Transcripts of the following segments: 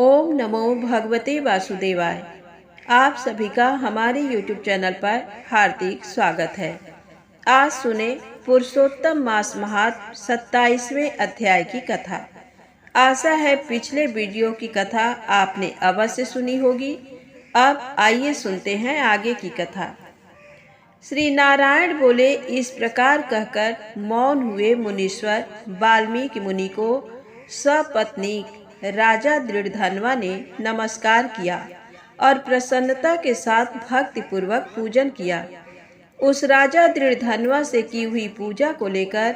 ओम नमो भगवते वासुदेवाय। आप सभी का हमारे YouTube चैनल पर हार्दिक स्वागत है। आज सुने पुरुषोत्तम मास महात्म 27वें अध्याय की कथा। आशा है पिछले वीडियो की कथा आपने अवश्य सुनी होगी। अब आइए सुनते हैं आगे की कथा। श्री नारायण बोले, इस प्रकार कहकर मौन हुए मुनीश्वर वाल्मीकि मुनि को सपत्नीक राजा दृढ़धनवा ने नमस्कार किया और प्रसन्नता के साथ भक्ति पूर्वक पूजन किया। उस राजा दृढ़धनवा से की हुई पूजा को लेकर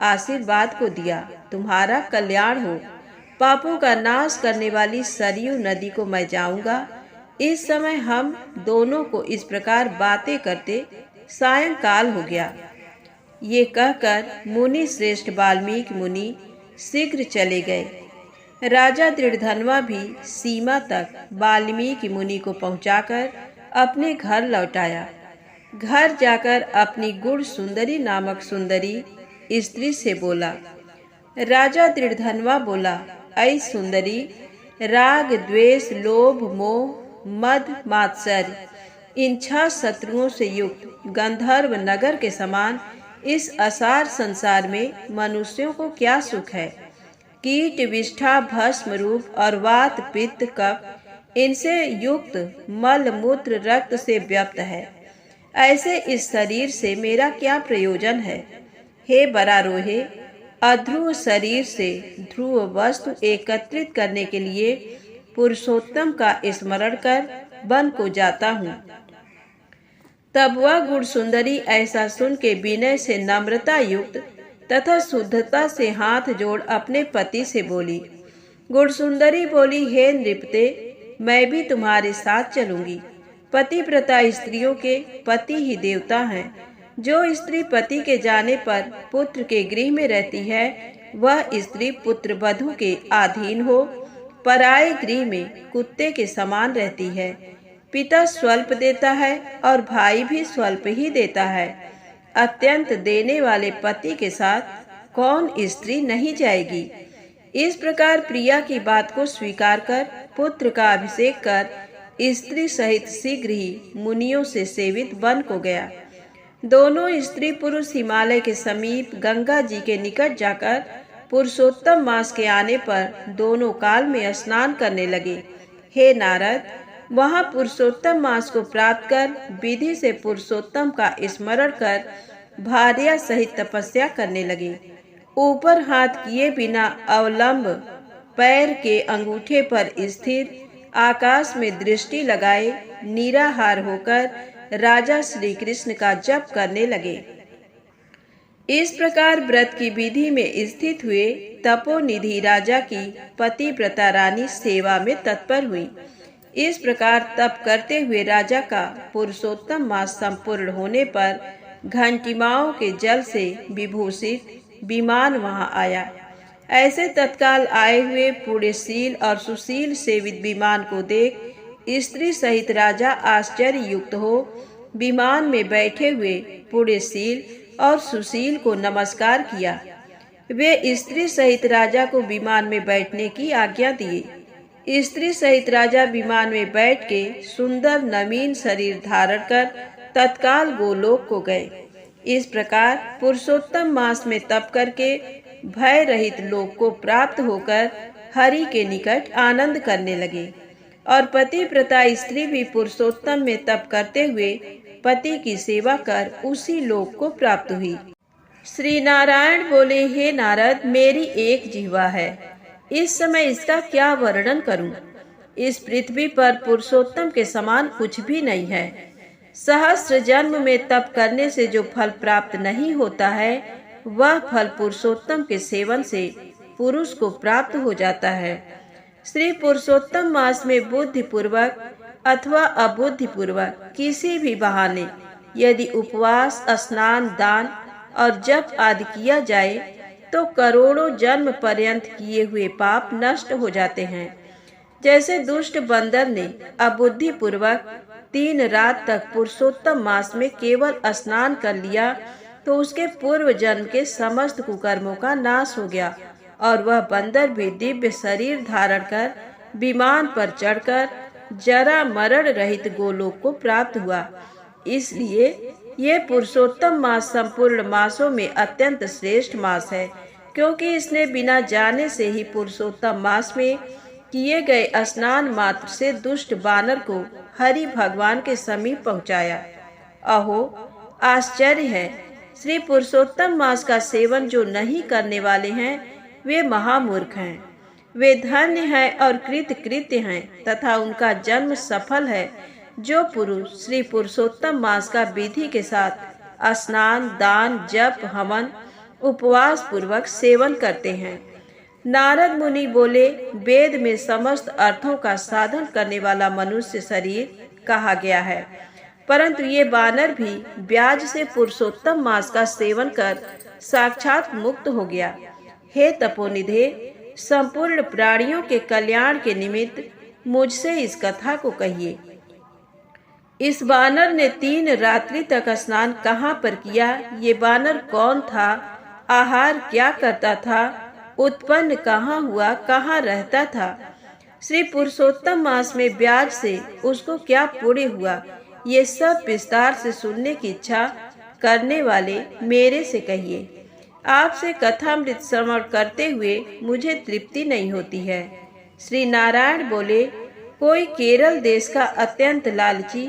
आशीर्वाद को दिया, तुम्हारा कल्याण हो। पापों का नाश करने वाली सरयू नदी को मैं जाऊंगा। इस समय हम दोनों को इस प्रकार बातें करते सायंकाल हो गया। ये कहकर मुनि श्रेष्ठ वाल्मीकि मुनि शीघ्र चले गए। राजा दृढ़धनवा भी सीमा तक वाल्मीकि मुनि को पहुंचाकर अपने घर लौट आया। घर जाकर अपनी गुण सुंदरी नामक सुंदरी स्त्री से बोला। राजा दृढ़धनवा बोला, ऐ सुंदरी, राग द्वेष लोभ मोह मद मात्सर्य इन 6 शत्रुओं से युक्त गंधर्व नगर के समान इस असार संसार में मनुष्यों को क्या सुख है। कीट विष्ठा भस्म रूप और वात पित्त कफ इनसे युक्त मल मूत्र रक्त से व्याप्त है। ऐसे इस शरीर से मेरा क्या प्रयोजन है। हे बरारोहे, अध्रुव शरीर से ध्रुव वस्तु एकत्रित करने के लिए पुरुषोत्तम का स्मरण कर वन को जाता हूँ। तब वह गुण सुंदरी ऐसा सुन के विनय से नम्रता युक्त तथा शुद्धता से हाथ जोड़ अपने पति से बोली। गुण सुंदरी बोली, हे नृपते, मैं भी तुम्हारे साथ चलूंगी। पतिव्रता स्त्रियों के पति ही देवता हैं। जो स्त्री पति के जाने पर पुत्र के गृह में रहती है, वह स्त्री पुत्र वधू के अधीन हो पराये गृह में कुत्ते के समान रहती है। पिता स्वल्प देता है और भाई भी स्वल्प ही देता है। अत्यंत देने वाले पति के साथ कौन स्त्री नहीं जाएगी। इस प्रकार प्रिया की बात को स्वीकार कर पुत्र का अभिषेक कर स्त्री सहित शीघ्र ही मुनियों से सेवित वन को गया। दोनों स्त्री पुरुष हिमालय के समीप गंगा जी के निकट जाकर पुरुषोत्तम मास के आने पर दोनों काल में स्नान करने लगे। हे नारद, वहां पुरुषोत्तम मास को प्राप्त कर विधि से पुरुषोत्तम का स्मरण कर भार्या सहित तपस्या करने लगे। ऊपर हाथ किए बिना अवलंब पैर के अंगूठे पर स्थिर आकाश में दृष्टि लगाए निराहार होकर राजा श्री कृष्ण का जप करने लगे। इस प्रकार व्रत की विधि में स्थित हुए तपोनिधि राजा की पतिव्रता रानी सेवा में तत्पर हुई। इस प्रकार तप करते हुए राजा का पुरुषोत्तम मास संपूर्ण होने पर घंटिमाओं के जल से विभूषित विमान वहां आया। ऐसे तत्काल आए हुए पुण्यशील और सुशील सेवित विमान को देख स्त्री सहित राजा आश्चर्य युक्त हो विमान में बैठे हुए पुण्यशील और सुशील को नमस्कार किया। वे स्त्री सहित राजा को विमान में बैठने की आज्ञा दिए। स्त्री सहित राजा विमान में बैठ के सुंदर नवीन शरीर धारण कर तत्काल गोलोक को गए। इस प्रकार पुरुषोत्तम मास में तप करके भय रहित लोक को प्राप्त होकर हरि के निकट आनंद करने लगे। और पतिव्रता स्त्री भी पुरुषोत्तम में तप करते हुए पति की सेवा कर उसी लोक को प्राप्त हुई। श्री नारायण बोले, हे नारद, मेरी एक जिह्वा है, इस समय इसका क्या वर्णन करूं। इस पृथ्वी पर पुरुषोत्तम के समान कुछ भी नहीं है। सहस्र जन्म में तप करने से जो फल प्राप्त नहीं होता है, वह फल पुरुषोत्तम के सेवन से पुरुष को प्राप्त हो जाता है। श्री पुरुषोत्तम मास में बुद्धि पूर्वक अथवा अबुद्धि पूर्वक किसी भी बहाने यदि उपवास, स्नान, दान और जप आदि किया जाए तो करोड़ों जन्म पर्यंत किए हुए पाप नष्ट हो जाते हैं। जैसे दुष्ट बंदर ने अबुद्धि पूर्वक 3 रात तक पुरुषोत्तम मास में केवल स्नान कर लिया तो उसके पूर्व जन्म के समस्त कुकर्मों का नाश हो गया और वह बंदर भी दिव्य शरीर धारण कर विमान पर चढ़कर जरा मरण रहित गोलोक को प्राप्त हुआ। इसलिए ये पुरुषोत्तम मास संपूर्ण मासों में अत्यंत श्रेष्ठ मास है, क्योंकि इसने बिना जाने से ही पुरुषोत्तम मास में किए गए स्नान मात्र से दुष्ट बानर को हरि भगवान के समीप पहुंचाया। अहो आश्चर्य है, श्री पुरुषोत्तम मास का सेवन जो नहीं करने वाले हैं वे महामूर्ख हैं। वे धन्य हैं और कृतकृत्य हैं तथा उनका जन्म सफल है जो पुरुष श्री पुरुषोत्तम मास का विधि के साथ स्नान, दान, जप, हवन, उपवास पूर्वक सेवन करते हैं। नारद मुनि बोले, वेद में समस्त अर्थों का साधन करने वाला मनुष्य शरीर कहा गया है, परंतु ये बानर भी ब्याज से पुरुषोत्तम मास का सेवन कर साक्षात मुक्त हो गया। हे तपोनिधे, संपूर्ण प्राणियों के कल्याण के निमित्त मुझसे इस कथा को कहिए। इस बानर ने 3 रात्रि तक स्नान कहाँ पर किया? ये बानर कौन था? आहार क्या करता था? उत्पन्न कहाँ हुआ? कहाँ रहता था? श्री पुरुषोत्तम मास में ब्याज से उसको क्या पुण्य हुआ? ये सब विस्तार से सुनने की इच्छा करने वाले मेरे से कहिए। आपसे कथामृत श्रवण करते हुए मुझे तृप्ति नहीं होती है। श्री नारायण बोले, कोई केरल देश का अत्यंत लालची,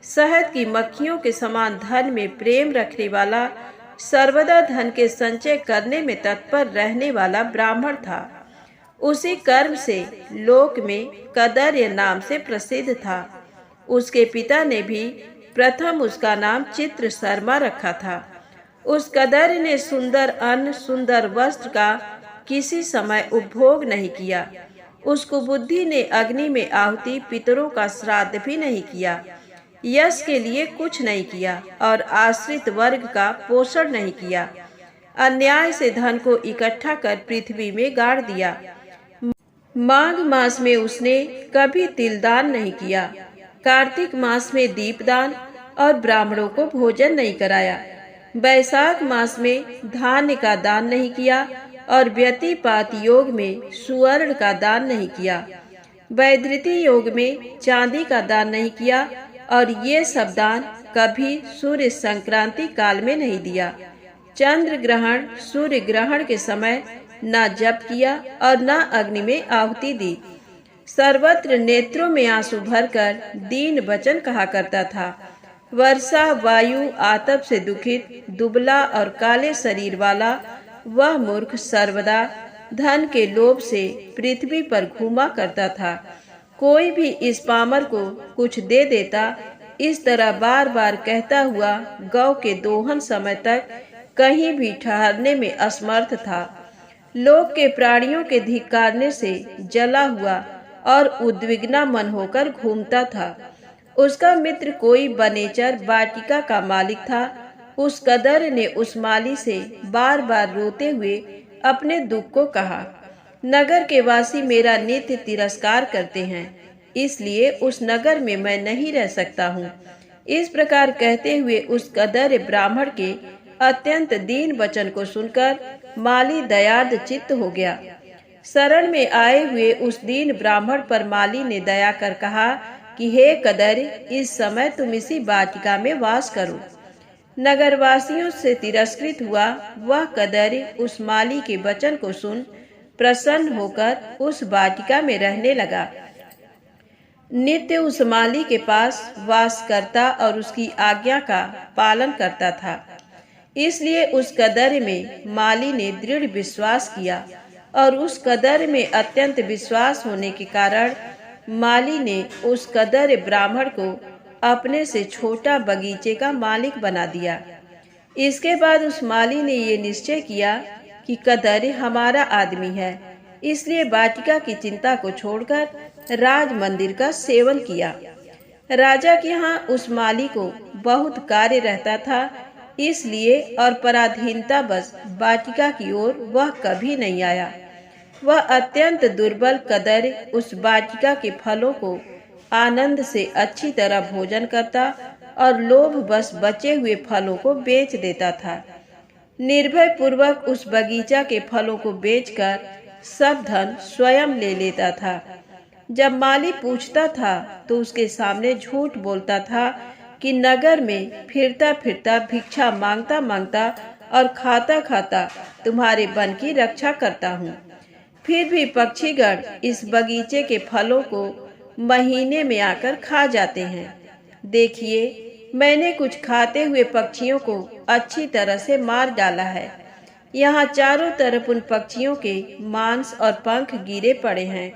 शहद की मक्खियों के समान धन में प्रेम रखने वाला, सर्वदा धन के संचय करने में तत्पर रहने वाला ब्राह्मण था। उसी कर्म से लोक में कदर्य नाम से प्रसिद्ध था। उसके पिता ने भी प्रथम उसका नाम चित्र शर्मा रखा था। उस कदर्य ने सुंदर अन्न, सुंदर वस्त्र का किसी समय उपभोग नहीं किया। उसको बुद्धि ने अग्नि में आहुति, पितरों का श्राद्ध भी नहीं किया, यश के लिए कुछ नहीं किया और आश्रित वर्ग का पोषण नहीं किया। अन्याय से धन को इकट्ठा कर पृथ्वी में गाड़ दिया। माघ मास में उसने कभी तिलदान नहीं किया, कार्तिक मास में दीपदान और ब्राह्मणों को भोजन नहीं कराया, वैशाख मास में धान्य का दान नहीं किया और व्यतिपात योग में सुवर्ण का दान नहीं किया, वैधृति योग में चांदी का दान नहीं किया और ये सब दान कभी सूर्य संक्रांति काल में नहीं दिया। चंद्र ग्रहण, सूर्य ग्रहण के समय न जप किया और न अग्नि में आहुति दी। सर्वत्र नेत्रों में आंसू भरकर दीन वचन कहा करता था। वर्षा, वायु, आतप से दुखित, दुबला और काले शरीर वाला वह मूर्ख सर्वदा धन के लोभ से पृथ्वी पर घूमा करता था। कोई भी इस पामर को कुछ दे देता, इस तरह बार बार कहता हुआ गौ के दोहन समय तक कहीं भी ठहरने में असमर्थ था। लोक के प्राणियों के धिक्कारने से जला हुआ और उद्विग्ना मन होकर घूमता था। उसका मित्र कोई बनेचर वाटिका का मालिक था। उस कदर ने उस माली से बार बार रोते हुए अपने दुख को कहा, नगर के वासी मेरा नित्य तिरस्कार करते हैं, इसलिए उस नगर में मैं नहीं रह सकता हूँ। इस प्रकार कहते हुए उस कदर ब्राह्मण के अत्यंत दीन वचन को सुनकर माली दयार्द चित्त हो गया। शरण में आए हुए उस दीन ब्राह्मण पर माली ने दया कर कहा कि हे कदर, इस समय तुम इसी वाटिका में वास करो। नगरवासियों से तिरस्कृत हुआ वह कदर उस माली के वचन को सुन प्रसन्न होकर उस वाटिका में रहने लगा। नित्य उस माली के पास वास करता और उसकी आज्ञा का पालन करता था। इसलिए उस कदर में माली ने दृढ़ विश्वास किया और उस कदर में अत्यंत विश्वास होने के कारण माली ने उस कदर ब्राह्मण को अपने से छोटा बगीचे का मालिक बना दिया। इसके बाद उस माली ने ये निश्चय किया कि कदर हमारा आदमी है, इसलिए वाटिका की चिंता को छोड़कर राज मंदिर का सेवन किया। राजा के यहाँ उस माली को बहुत कार्य रहता था, इसलिए और पराधीनता बस वाटिका की ओर वह कभी नहीं आया। वह अत्यंत दुर्बल कदर उस वाटिका के फलों को आनंद से अच्छी तरह भोजन करता और लोभ बस बचे हुए फलों को बेच देता था। निर्भय पूर्वक उस बगीचा के फलों को बेचकर सब धन स्वयं ले लेता था। जब माली पूछता था तो उसके सामने झूठ बोलता था कि नगर में फिरता फिरता भिक्षा मांगता मांगता और खाता खाता तुम्हारे वन की रक्षा करता हूँ। फिर भी पक्षीगण इस बगीचे के फलों को महीने में आकर खा जाते हैं। देखिए, मैंने कुछ खाते हुए पक्षियों को अच्छी तरह से मार डाला है। यहाँ चारों तरफ उन पक्षियों के मांस और पंख गिरे पड़े हैं।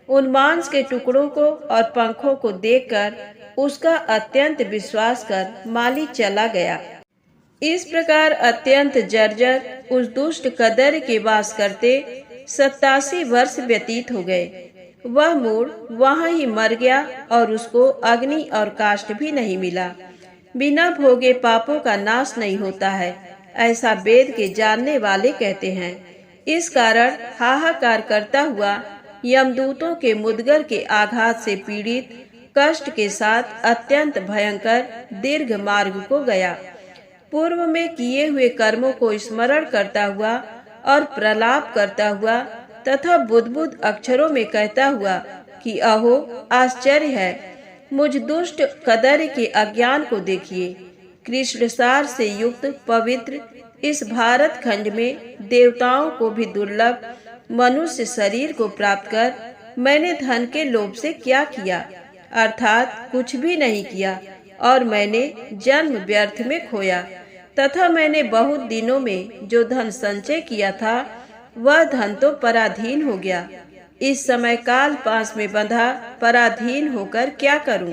उन मांस के टुकड़ों को और पंखों को देखकर उसका अत्यंत विश्वास कर माली चला गया। इस प्रकार अत्यंत जर्जर उस दुष्ट कदर के वास करते 87 वर्ष व्यतीत हो गए। वह मूढ़ वहां ही मर गया और उसको अग्नि और काष्ठ भी नहीं मिला। बिना भोगे पापों का नाश नहीं होता है, ऐसा वेद के जानने वाले कहते हैं। इस कारण हाहाकार करता हुआ यमदूतों के मुदगर के आघात से पीड़ित कष्ट के साथ अत्यंत भयंकर दीर्घ मार्ग को गया। पूर्व में किए हुए कर्मों को स्मरण करता हुआ और प्रलाप करता हुआ तथा बुद्बुद अक्षरों में कहता हुआ कि अहो आश्चर्य है, मुझ दुष्ट कदर के अज्ञान को देखिए। कृष्णसार से युक्त पवित्र इस भारत खंड में देवताओं को भी दुर्लभ मनुष्य शरीर को प्राप्त कर मैंने धन के लोभ से क्या किया, अर्थात कुछ भी नहीं किया, और मैंने जन्म व्यर्थ में खोया तथा मैंने बहुत दिनों में जो धन संचय किया था वह धन तो पराधीन हो गया। इस समय काल पास में बंधा पराधीन होकर क्या करूं?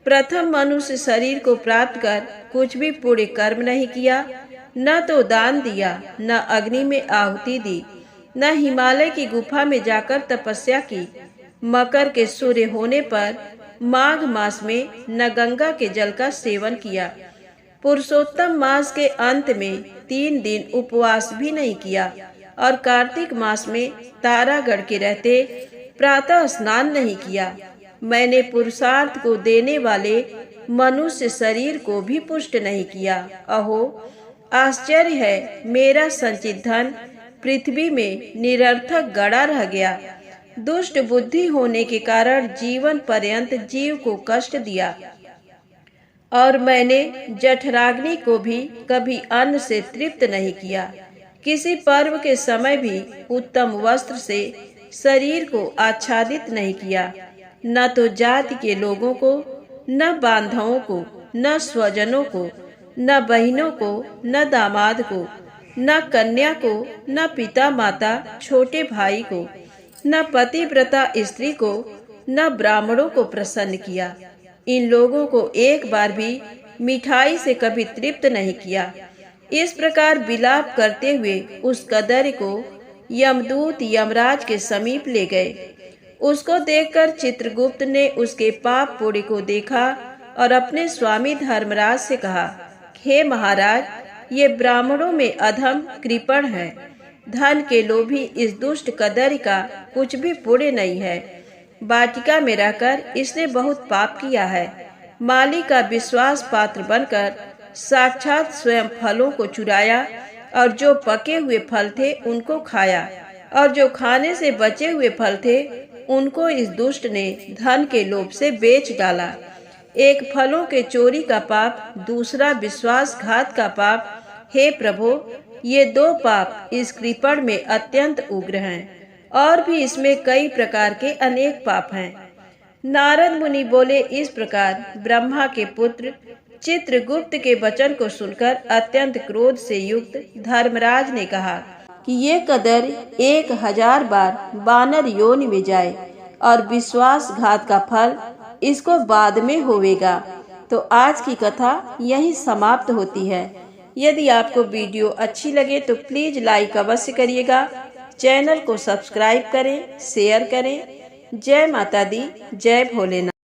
प्रथम मनुष्य शरीर को प्राप्त कर कुछ भी पुण्य कर्म नहीं किया, न तो दान दिया, न अग्नि में आहुति दी, न हिमालय की गुफा में जाकर तपस्या की, मकर के सूर्य होने पर माघ मास में न गंगा के जल का सेवन किया, पुरुषोत्तम मास के अंत में 3 दिन उपवास भी नहीं किया और कार्तिक मास में तारागढ़ के रहते प्रातः स्नान नहीं किया। मैंने पुरुषार्थ को देने वाले मनुष्य शरीर को भी पुष्ट नहीं किया। अहो आश्चर्य है, मेरा संचित धन पृथ्वी में निरर्थक गड़ा रह गया। दुष्ट बुद्धि होने के कारण जीवन पर्यंत जीव को कष्ट दिया और मैंने जठराग्नि को भी कभी अन्न से तृप्त नहीं किया। किसी पर्व के समय भी उत्तम वस्त्र से शरीर को आच्छादित नहीं किया, न तो जाति के लोगों को, न बांधवों को, न स्वजनों को, न बहनों को, न दामाद को, न कन्या को, न पिता माता छोटे भाई को, न पतिव्रता स्त्री को, न ब्राह्मणों को प्रसन्न किया। इन लोगों को एक बार भी मिठाई से कभी तृप्त नहीं किया। इस प्रकार विलाप करते हुए उस कदर को यमदूत यमराज के समीप ले गए। उसको देखकर चित्रगुप्त ने उसके पाप पुण्य को देखा और अपने स्वामी धर्मराज से कहा, हे महाराज, ये ब्राह्मणों में अधम कृपण है। धन के लोभी इस दुष्ट कदर का कुछ भी पुण्य नहीं है। वाटिका में रहकर इसने बहुत पाप किया है। माली का विश्वास पात्र बनकर साक्षात स्वयं फलों को चुराया और जो पके हुए फल थे उनको खाया, और जो खाने से बचे हुए फल थे उनको इस दुष्ट ने धन के लोभ से बेच डाला। एक फलों के चोरी का पाप, दूसरा विश्वासघात का पाप। हे प्रभु, ये 2 पाप इस कृपण में अत्यंत उग्र हैं, और भी इसमें कई प्रकार के अनेक पाप हैं। नारद मुनि बोले। इस प्रकार ब्रह्मा के पुत्र चित्रगुप्त के वचन को सुनकर अत्यंत क्रोध से युक्त धर्मराज ने कहा कि ये कदर 1000 बार वानर योनि में जाए और विश्वासघात का फल इसको बाद में होवेगा। तो आज की कथा यहीं समाप्त होती है। यदि आपको वीडियो अच्छी लगे तो प्लीज लाइक अवश्य करिएगा। चैनल को सब्सक्राइब करें, शेयर करें। जय माता दी, जय भोलेनाथ।